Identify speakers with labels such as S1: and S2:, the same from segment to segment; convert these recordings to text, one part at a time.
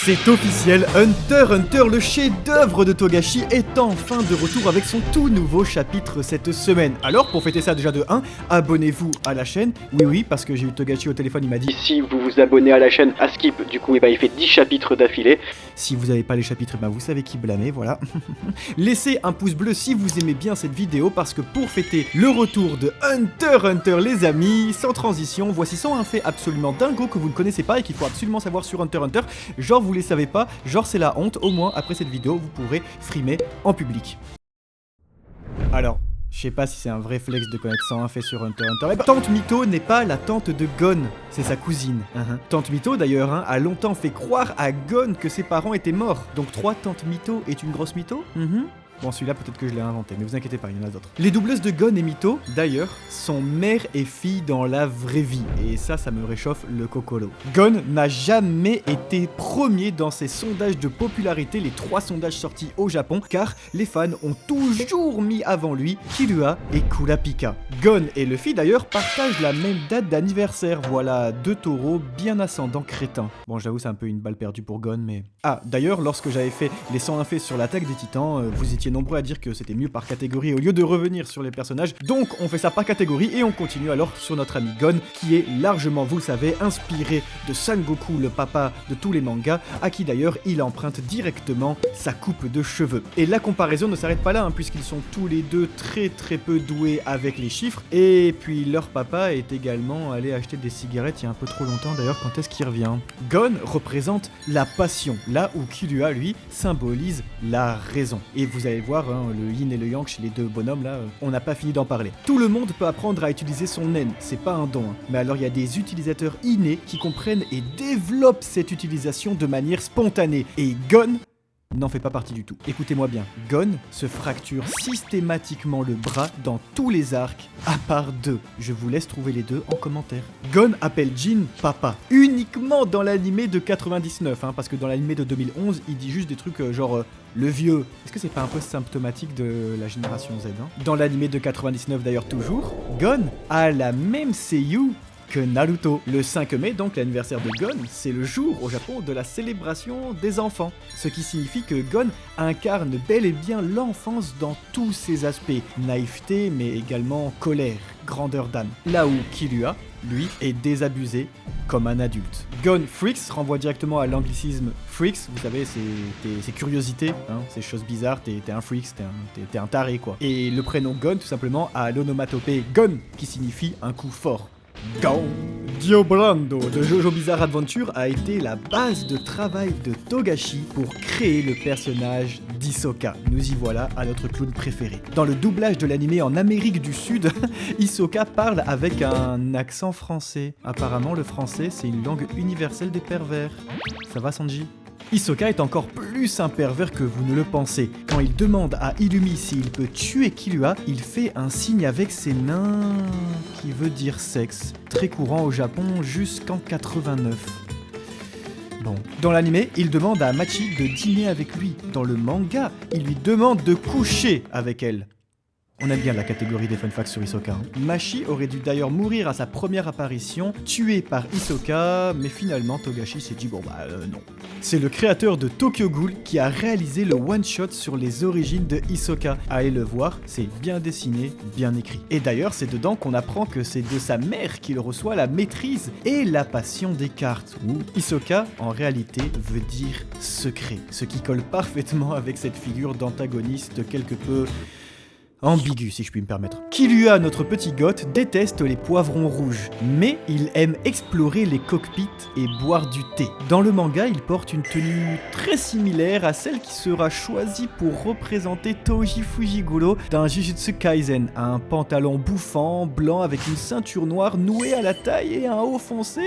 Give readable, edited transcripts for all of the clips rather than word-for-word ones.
S1: C'est officiel, Hunter x Hunter, le chef-d'œuvre de Togashi, est enfin de retour avec son tout nouveau chapitre cette semaine. Alors, pour fêter ça déjà de 1, abonnez-vous à la chaîne. Oui, parce que j'ai eu Togashi au téléphone, il m'a dit
S2: si vous vous abonnez à la chaîne à Skip, du coup, il fait 10 chapitres d'affilée.
S1: Si vous n'avez pas les chapitres, vous savez qui blâmer, voilà. Laissez un pouce bleu si vous aimez bien cette vidéo, parce que pour fêter le retour de Hunter x Hunter, les amis, sans transition, voici 101 faits absolument dingos que vous ne connaissez pas et qu'il faut absolument savoir sur Hunter x Hunter. Genre vous les savez pas, genre c'est la honte, au moins après cette vidéo vous pourrez frimer en public. Alors, je sais pas si c'est un vrai flex de connaître 101 faits sur Hunter x Hunter. Tante Mito n'est pas la tante de Gon, c'est sa cousine. Tante Mito d'ailleurs a longtemps fait croire à Gon que ses parents étaient morts. Donc 3 Tante Mito est une grosse mytho. Bon, celui-là, peut-être que je l'ai inventé, mais vous inquiétez pas, il y en a d'autres. Les doubleuses de Gon et Mito, d'ailleurs, sont mère et fille dans la vraie vie. Et ça me réchauffe le cocolo. Gon n'a jamais été premier dans ces sondages de popularité, les 3 sondages sortis au Japon, car les fans ont toujours mis avant lui Killua et Kurapika. Gon et Luffy, d'ailleurs, partagent la même date d'anniversaire. Voilà, 2 taureaux bien ascendants crétins. Bon, j'avoue, c'est un peu une balle perdue pour Gon, mais... Ah, d'ailleurs, lorsque j'avais fait les 101 faits sur l'attaque des titans, vous étiez nombreux à dire que c'était mieux par catégorie au lieu de revenir sur les personnages. Donc on fait ça par catégorie et on continue alors sur notre ami Gon, qui est largement, vous le savez, inspiré de Sangoku, le papa de tous les mangas, à qui d'ailleurs il emprunte directement sa coupe de cheveux. Et la comparaison ne s'arrête pas là, puisqu'ils sont tous les deux très peu doués avec les chiffres, et puis leur papa est également allé acheter des cigarettes il y a un peu trop longtemps. D'ailleurs, quand est-ce qu'il revient? Gon représente la passion, là où Killua, lui, symbolise la raison. Et vous allez voir, le yin et le yang chez les deux bonhommes là, on n'a pas fini d'en parler. Tout le monde peut apprendre à utiliser son nen, c'est pas un don, mais alors il y a des utilisateurs innés qui comprennent et développent cette utilisation de manière spontanée, et Gon n'en fait pas partie du tout. Écoutez-moi bien, Gon se fracture systématiquement le bras dans tous les arcs, à part 2. Je vous laisse trouver les 2 en commentaire. Gon appelle Jin papa, uniquement dans l'animé de 99, parce que dans l'animé de 2011, il dit juste des trucs genre le vieux. Est-ce que c'est pas un peu symptomatique de la génération Z? Dans l'animé de 99 d'ailleurs toujours, Gon a la même seiyuu que Naruto. Le 5 mai, donc l'anniversaire de Gon, c'est le jour au Japon de la célébration des enfants. Ce qui signifie que Gon incarne bel et bien l'enfance dans tous ses aspects. Naïveté, mais également colère, grandeur d'âme. Là où Killua, lui, est désabusé comme un adulte. Gon Freaks renvoie directement à l'anglicisme freaks, vous savez, c'est curiosité, ces choses bizarres, t'es un freak, t'es un taré quoi. Et le prénom Gon, tout simplement, a l'onomatopée Gon, qui signifie un coup fort. Gon Diobrando de Jojo Bizarre Adventure a été la base de travail de Togashi pour créer le personnage d'Hisoka. Nous y voilà à notre clown préféré. Dans le doublage de l'animé en Amérique du Sud, Hisoka parle avec un accent français. Apparemment, le français, c'est une langue universelle des pervers. Ça va, Sanji? Hisoka est encore plus un pervers que vous ne le pensez. Quand il demande à Illumi s'il peut tuer Killua, il fait un signe avec ses mains qui veut dire sexe. Très courant au Japon jusqu'en 89. Bon. Dans l'animé, il demande à Machi de dîner avec lui. Dans le manga, il lui demande de coucher avec elle. On aime bien la catégorie des fun facts sur Hisoka. Machi aurait dû d'ailleurs mourir à sa première apparition, tué par Hisoka, mais finalement Togashi s'est dit non. C'est le créateur de Tokyo Ghoul qui a réalisé le one-shot sur les origines de Hisoka. Allez le voir, c'est bien dessiné, bien écrit. Et d'ailleurs, c'est dedans qu'on apprend que c'est de sa mère qu'il reçoit la maîtrise et la passion des cartes. Où Hisoka, en réalité, veut dire secret, ce qui colle parfaitement avec cette figure d'antagoniste quelque peu ambigu, si je puis me permettre. Killua, notre petit goth, déteste les poivrons rouges, mais il aime explorer les cockpits et boire du thé. Dans le manga, il porte une tenue très similaire à celle qui sera choisie pour représenter Toji Fujiguro dans Jujutsu Kaisen. Un pantalon bouffant, blanc avec une ceinture noire nouée à la taille et un haut foncé.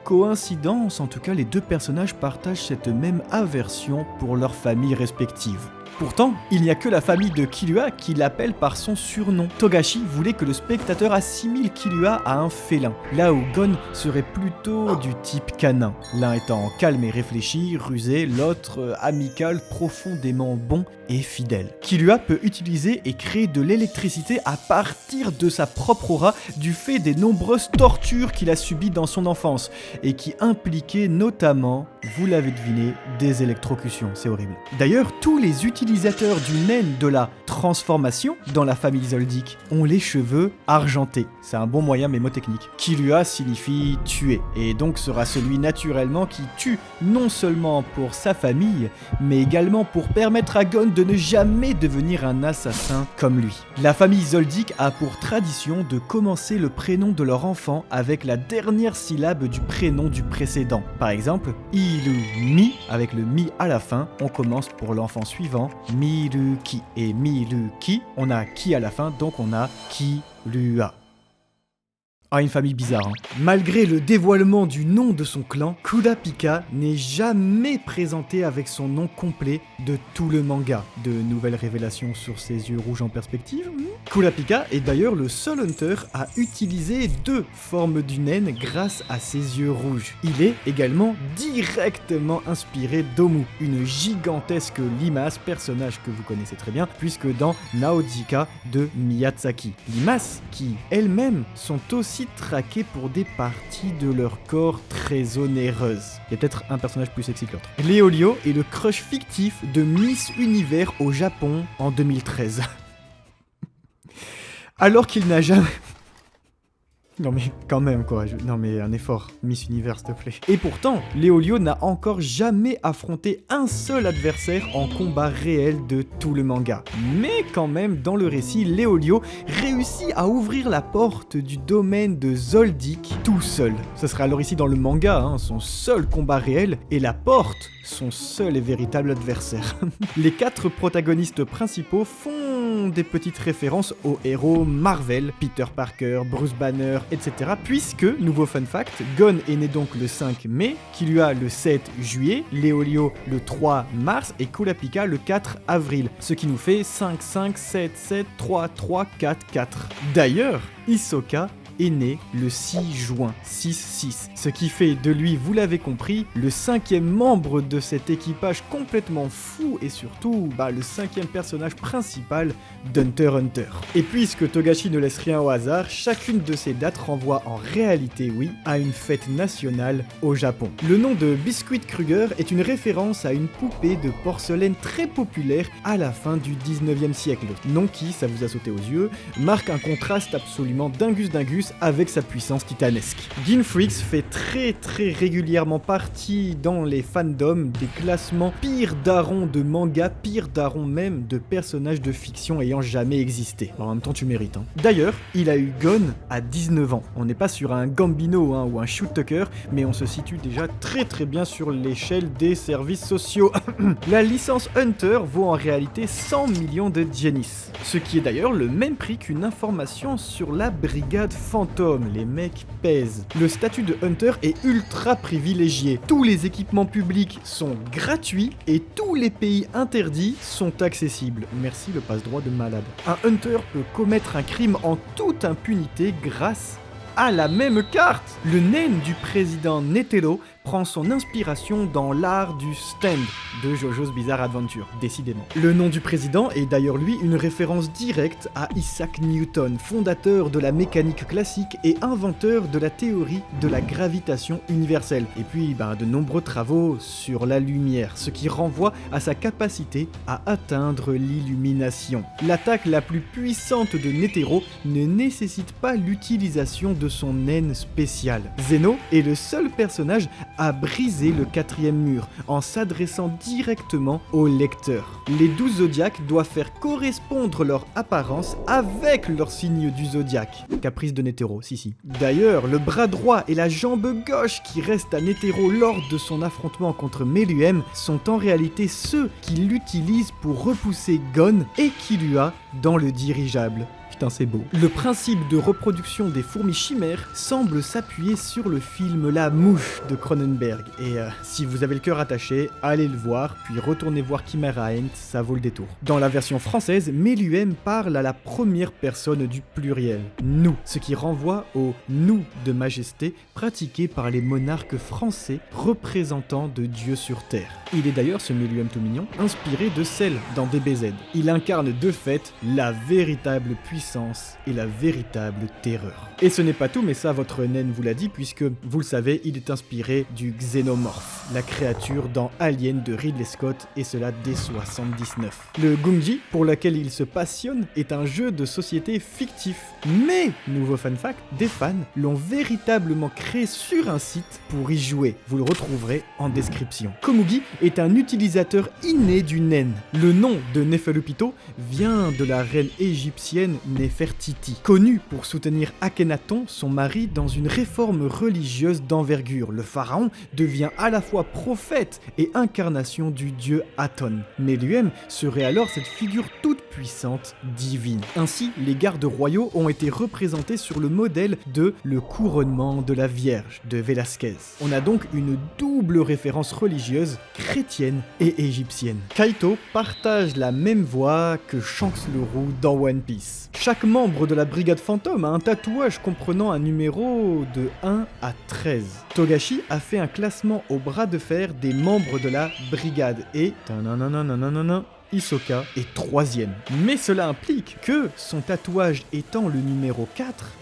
S1: Coïncidence, en tout cas, les 2 personnages partagent cette même aversion pour leurs familles respectives. Pourtant, il n'y a que la famille de Killua qui l'appelle par son surnom. Togashi voulait que le spectateur assimile Killua à un félin, là où Gon serait plutôt du type canin. L'un étant calme et réfléchi, rusé, l'autre amical, profondément bon et fidèle. Killua peut utiliser et créer de l'électricité à partir de sa propre aura, du fait des nombreuses tortures qu'il a subies dans son enfance. et qui impliquait notamment, vous l'avez deviné, des électrocutions, c'est horrible. D'ailleurs, tous les utilisateurs du naine de la transformation dans la famille Zoldyck ont les cheveux argentés. C'est un bon moyen mémotechnique. Killua signifie tuer, et donc sera celui naturellement qui tue, non seulement pour sa famille, mais également pour permettre à Gon de ne jamais devenir un assassin comme lui. La famille Zoldyck a pour tradition de commencer le prénom de leur enfant avec la dernière syllabe du prénom du précédent. Par exemple, Ilumi, avec le mi à la fin, on commence pour l'enfant suivant, Miruki. Et Miruki, on a ki à la fin, donc on a Killua. Ah, une famille bizarre, hein. Malgré le dévoilement du nom de son clan, Kurapika n'est jamais présenté avec son nom complet de tout le manga. De nouvelles révélations sur ses yeux rouges en perspective. Kurapika est d'ailleurs le seul hunter à utiliser 2 formes du naine grâce à ses yeux rouges. Il est également directement inspiré d'Omu, une gigantesque limace, personnage que vous connaissez très bien, puisque dans Naojika de Miyazaki. Limaces qui, elles-mêmes, sont aussi traquées pour des parties de leur corps très onéreuses. Il y a peut-être un personnage plus sexy que l'autre. Léolio est le crush fictif de Miss Univers au Japon en 2013. Alors qu'il n'a jamais... Non mais quand même quoi, non mais un effort, Miss Univers s'il te plaît. Et pourtant, Léolio n'a encore jamais affronté un seul adversaire en combat réel de tout le manga. Mais quand même, dans le récit, Léolio réussit à ouvrir la porte du domaine de Zoldyck tout seul. Ce sera alors ici dans le manga, hein, son seul combat réel, et la porte, son seul et véritable adversaire. Les 4 protagonistes principaux font des petites références aux héros Marvel, Peter Parker, Bruce Banner, etc. Puisque, nouveau fun fact, Gon est né donc le 5 mai, Killua le 7 juillet, Léolio le 3 mars et Kurapika le 4 avril. Ce qui nous fait 5, 5, 7, 7, 3, 3, 4, 4. D'ailleurs, Hisoka est né le 6 juin, 6-6, ce qui fait de lui, vous l'avez compris, le 5e membre de cet équipage complètement fou et surtout le 5e personnage principal d'Hunter x Hunter. Et puisque Togashi ne laisse rien au hasard, chacune de ces dates renvoie en réalité, oui, à une fête nationale au Japon. Le nom de Biscuit Kruger est une référence à une poupée de porcelaine très populaire à la fin du 19e siècle, nom qui, ça vous a sauté aux yeux, marque un contraste absolument dingus avec sa puissance titanesque. Ginfrix fait très régulièrement partie dans les fandoms des classements pire darons de manga, pire darons même de personnages de fiction ayant jamais existé. En même temps tu mérites. Hein. D'ailleurs, il a eu Gon à 19 ans. On n'est pas sur un Gambino ou un Shoot Tucker, mais on se situe déjà très bien sur l'échelle des services sociaux. La licence Hunter vaut en réalité 100 millions de Genis, ce qui est d'ailleurs le même prix qu'une information sur la brigade fantôme, les mecs pèsent. Le statut de Hunter est ultra privilégié. Tous les équipements publics sont gratuits et tous les pays interdits sont accessibles. Merci le passe-droit de malade. Un Hunter peut commettre un crime en toute impunité grâce à la même carte. Le naine du président Netero prend son inspiration dans l'art du stand de JoJo's Bizarre Adventure, décidément. Le nom du président est d'ailleurs lui une référence directe à Isaac Newton, fondateur de la mécanique classique et inventeur de la théorie de la gravitation universelle, et puis de nombreux travaux sur la lumière, ce qui renvoie à sa capacité à atteindre l'illumination. L'attaque la plus puissante de Netero ne nécessite pas l'utilisation de son naine spécial. Zeno est le seul personnage à briser le 4e mur en s'adressant directement au lecteur. Les 12 zodiaques doivent faire correspondre leur apparence avec leur signe du zodiaque. Caprice de Netero, si. D'ailleurs, le bras droit et la jambe gauche qui restent à Netero lors de son affrontement contre Meruem sont en réalité ceux qui l'utilisent pour repousser Gon et Killua dans le dirigeable. Putain, c'est beau. Le principe de reproduction des fourmis chimères semble s'appuyer sur le film La Mouche de Cronenberg. Et si vous avez le cœur attaché, allez le voir, puis retournez voir Chimera Ant, ça vaut le détour. Dans la version française, Meruem parle à la première personne du pluriel, nous, ce qui renvoie au nous de majesté pratiqué par les monarques français représentants de Dieu sur Terre. Il est d'ailleurs, ce Meruem tout mignon, inspiré de Cell dans DBZ. Il incarne de fait la véritable puissance puissance et la véritable terreur. Et ce n'est pas tout, mais ça votre naine vous l'a dit, puisque, vous le savez, il est inspiré du Xenomorph, la créature dans Alien de Ridley Scott, et cela dès 79. Le Gungi, pour lequel il se passionne, est un jeu de société fictif. Mais, nouveau fun fact, des fans l'ont véritablement créé sur un site pour y jouer. Vous le retrouverez en description. Komugi est un utilisateur inné du Nen. Le nom de Nefelupito vient de la reine égyptienne Nefertiti, connue pour soutenir Akhenaton, son mari, dans une réforme religieuse d'envergure. Le pharaon devient à la fois prophète et incarnation du dieu Aton. Meluem serait alors cette figure toute puissante divine. Ainsi, les gardes royaux ont été représentés sur le modèle de Le couronnement de la Vierge de Velázquez. On a donc une double référence religieuse, chrétienne et égyptienne. Kaito partage la même voix que Shanks le Roux dans One Piece. Chaque membre de la brigade fantôme a un tatouage comprenant un numéro de 1 à 13. Togashi a fait un classement au bras de fer des membres de la brigade et... Hisoka est 3e. Mais cela implique que, son tatouage étant le numéro 4,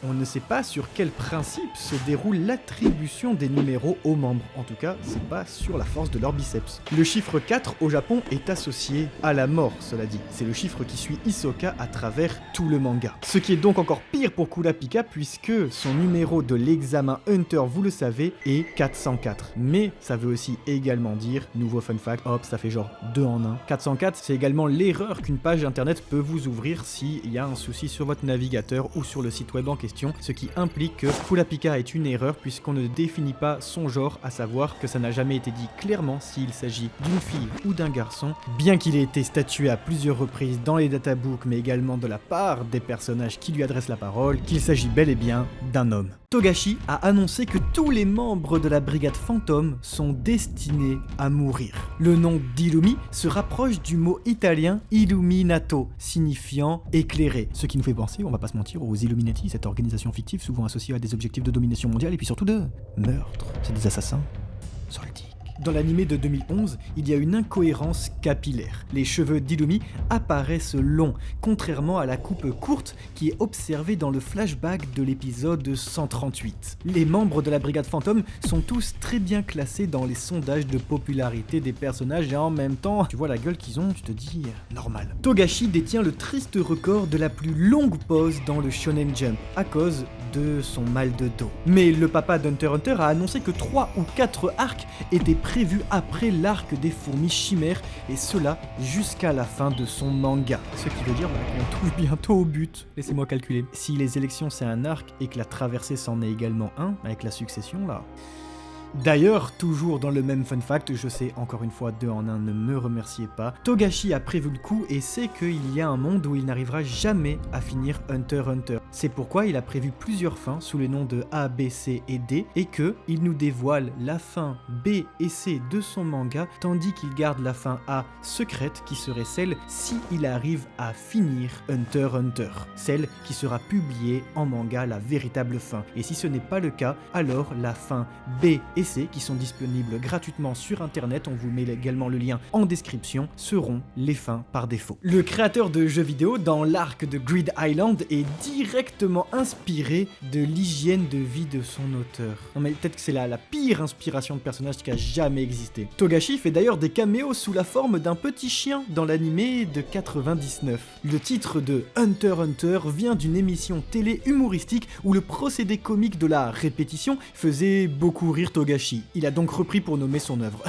S1: on ne sait pas sur quel principe se déroule l'attribution des numéros aux membres. En tout cas, c'est pas sur la force de leur biceps. Le chiffre 4 au Japon est associé à la mort, cela dit. C'est le chiffre qui suit Hisoka à travers tout le manga. Ce qui est donc encore pire pour Kurapika puisque son numéro de l'examen Hunter, vous le savez, est 404. Mais ça veut aussi également dire, nouveau fun fact, hop, ça fait genre 2 en 1. 404, c'est également l'erreur qu'une page internet peut vous ouvrir s'il y a un souci sur votre navigateur ou sur le site web en question, ce qui implique que Kurapika est une erreur puisqu'on ne définit pas son genre, à savoir que ça n'a jamais été dit clairement s'il s'agit d'une fille ou d'un garçon, bien qu'il ait été statué à plusieurs reprises dans les databooks mais également de la part des personnages qui lui adressent la parole, qu'il s'agit bel et bien d'un homme. Togashi a annoncé que tous les membres de la brigade fantôme sont destinés à mourir. Le nom d'Illumi se rapproche du mot italien illuminato, signifiant éclairé. Ce qui nous fait penser, on va pas se mentir, aux Illuminati, cette organisation fictive souvent associée à des objectifs de domination mondiale et puis surtout de meurtre. C'est des assassins soldiques. Dans l'anime de 2011, il y a une incohérence capillaire. Les cheveux d'Illumi apparaissent longs, contrairement à la coupe courte qui est observée dans le flashback de l'épisode 138. Les membres de la brigade fantôme sont tous très bien classés dans les sondages de popularité des personnages et en même temps, tu vois la gueule qu'ils ont, tu te dis normal. Togashi détient le triste record de la plus longue pause dans le Shonen Jump à cause de son mal de dos. Mais le papa d'Hunter x Hunter a annoncé que 3 ou 4 arcs étaient prévus après l'arc des fourmis chimères et cela jusqu'à la fin de son manga. Ce qui veut dire qu'on touche bientôt au but. Laissez-moi calculer. Si les élections c'est un arc et que la traversée c'en est également un, avec la succession là... D'ailleurs, toujours dans le même fun fact, je sais encore une fois 2 en 1, ne me remerciez pas, Togashi a prévu le coup et sait qu'il y a un monde où il n'arrivera jamais à finir Hunter x Hunter. C'est pourquoi il a prévu plusieurs fins sous les noms de A, B, C et D et que il nous dévoile la fin B et C de son manga tandis qu'il garde la fin A secrète qui serait celle si il arrive à finir Hunter x Hunter, celle qui sera publiée en manga, la véritable fin. Et si ce n'est pas le cas, alors la fin B et C qui sont disponibles gratuitement sur internet, on vous met également le lien en description, seront les fins par défaut. Le créateur de jeux vidéo dans l'arc de Grid Island est directement inspiré de l'hygiène de vie de son auteur. Non mais peut-être que c'est la pire inspiration de personnage qui a jamais existé. Togashi fait d'ailleurs des caméos sous la forme d'un petit chien dans l'anime de 99. Le titre de Hunter x Hunter vient d'une émission télé humoristique où le procédé comique de la répétition faisait beaucoup rire Togashi. Il a donc repris pour nommer son œuvre.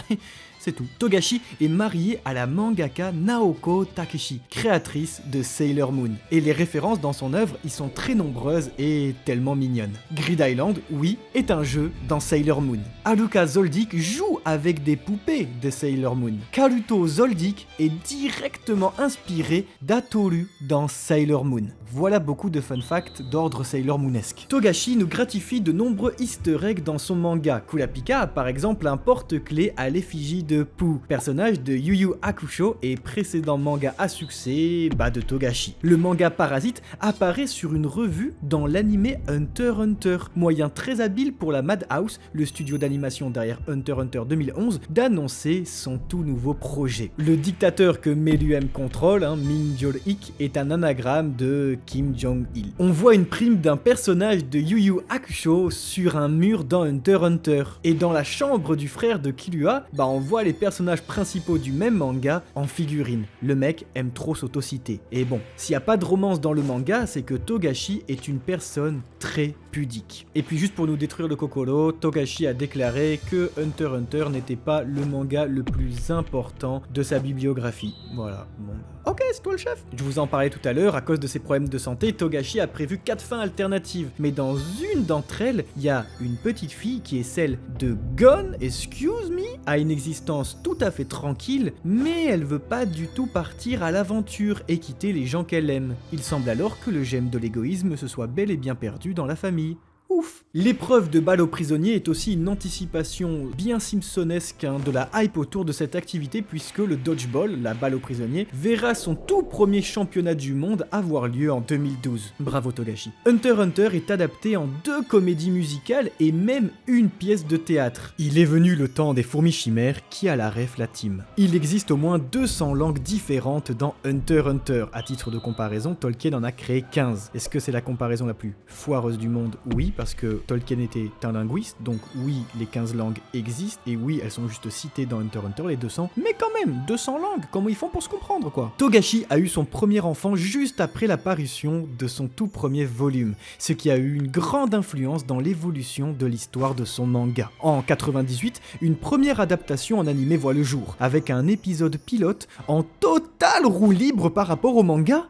S1: C'est tout. Togashi est marié à la mangaka Naoko Takeshi, créatrice de Sailor Moon. Et les références dans son œuvre y sont très nombreuses et tellement mignonnes. Grid Island, oui, est un jeu dans Sailor Moon. Haruka Zoldyck joue avec des poupées de Sailor Moon. Karuto Zoldyck est directement inspiré d'Atoru dans Sailor Moon. Voilà beaucoup de fun facts d'ordre Sailor Moonesque. Togashi nous gratifie de nombreux easter eggs dans son manga. Kurapika a par exemple un porte-clés à l'effigie de Pooh, personnage de Yu Yu Hakusho et précédent manga à succès de Togashi. Le manga Parasite apparaît sur une revue dans l'anime Hunter x Hunter, moyen très habile pour la Madhouse, le studio d'animation derrière Hunter x Hunter 2011, d'annoncer son tout nouveau projet. Le dictateur que Meluem contrôle, Min Jol-ik, est un anagramme de Kim Jong-il. On voit une prime d'un personnage de Yu Yu Hakusho sur un mur dans Hunter x Hunter. Et dans la chambre du frère de Killua, on voit les personnages principaux du même manga en figurine. Le mec aime trop s'autociter. Et bon, s'il n'y a pas de romance dans le manga, c'est que Togashi est une personne très pudique. Et puis juste pour nous détruire le Kokoro, Togashi a déclaré que Hunter x Hunter n'était pas le manga le plus important de sa bibliographie. Voilà, bon. Ok, c'est toi le chef. Je vous en parlais tout à l'heure, à cause de ses problèmes de santé, Togashi a prévu 4 fins alternatives. Mais dans une d'entre elles, il y a une petite fille qui est celle de Gon, excuse me, a une existence tout à fait tranquille, mais elle veut pas du tout partir à l'aventure et quitter les gens qu'elle aime. Il semble alors que le gemme de l'égoïsme se soit bel et bien perdu dans la famille. Ouf. L'épreuve de balle aux prisonniers est aussi une anticipation bien simpsonesque de la hype autour de cette activité puisque le dodgeball, la balle aux prisonniers, verra son tout premier championnat du monde avoir lieu en 2012. Bravo Togashi. Hunter x Hunter est adapté en 2 comédies musicales et même une pièce de théâtre. Il est venu le temps des fourmis chimères qui a la ref la team. Il existe au moins 200 langues différentes dans Hunter x Hunter. À titre de comparaison, Tolkien en a créé 15. Est-ce que c'est la comparaison la plus foireuse du monde? Oui, parce que Tolkien était un linguiste, donc oui, les 15 langues existent, et oui, elles sont juste citées dans Hunter x Hunter, les 200, mais quand même, 200 langues, comment ils font pour se comprendre, quoi? Togashi a eu son premier enfant juste après l'apparition de son tout premier volume, ce qui a eu une grande influence dans l'évolution de l'histoire de son manga. En 98, une première adaptation en animé voit le jour, avec un épisode pilote en totale roue libre par rapport au manga.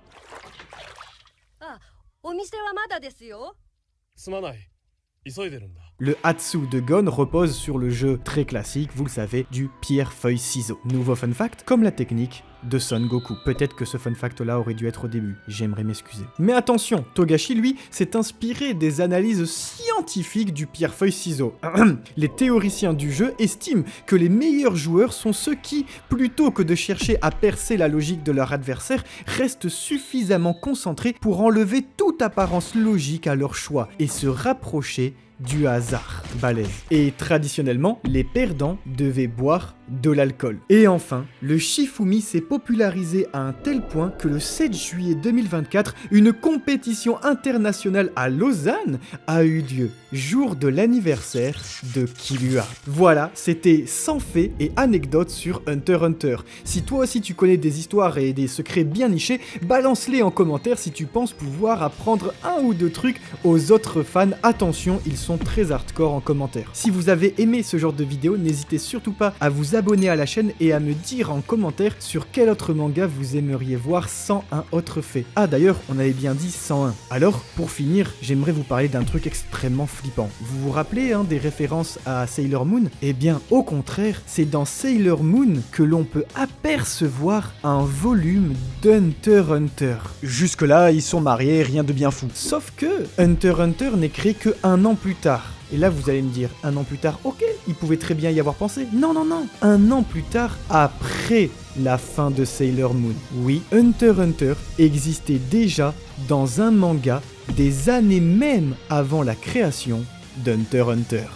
S1: Le Hatsu de Gon repose sur le jeu très classique, vous le savez, du pierre-feuille-ciseau. Nouveau fun fact, comme la technique de Son Goku. Peut-être que ce fun fact là aurait dû être au début, j'aimerais m'excuser. Mais attention, Togashi lui s'est inspiré des analyses scientifiques du pierre-feuille-ciseau. Les théoriciens du jeu estiment que les meilleurs joueurs sont ceux qui, plutôt que de chercher à percer la logique de leur adversaire, restent suffisamment concentrés pour enlever toute apparence logique à leur choix et se rapprocher du hasard. Balèze. Et traditionnellement, les perdants devaient boire de l'alcool. Et enfin, le Shifumi s'est popularisé à un tel point que le 7 juillet 2024, une compétition internationale à Lausanne a eu lieu, jour de l'anniversaire de Killua. Voilà, c'était 100 faits et anecdotes sur Hunter x Hunter. Si toi aussi tu connais des histoires et des secrets bien nichés, balance-les en commentaire si tu penses pouvoir apprendre un ou deux trucs aux autres fans. Attention, ils sont très hardcore en commentaire. Si vous avez aimé ce genre de vidéo, n'hésitez surtout pas à vous abonner à la chaîne et à me dire en commentaire sur quel autre manga vous aimeriez voir 101 autres faits. Ah d'ailleurs, on avait bien dit 101. Alors, pour finir, j'aimerais vous parler d'un truc extrêmement flippant. Vous vous rappelez des références à Sailor Moon? Eh bien, au contraire, c'est dans Sailor Moon que l'on peut apercevoir un volume d'Hunter x Hunter. Jusque-là, ils sont mariés, rien de bien fou. Sauf que Hunter x Hunter n'est créé que 1 an plus tard. Et là, vous allez me dire, 1 an plus tard, ok, il pouvait très bien y avoir pensé. Non, non, non. 1 an plus tard, après la fin de Sailor Moon. Oui, Hunter x Hunter existait déjà dans un manga des années même avant la création d'Hunter x Hunter.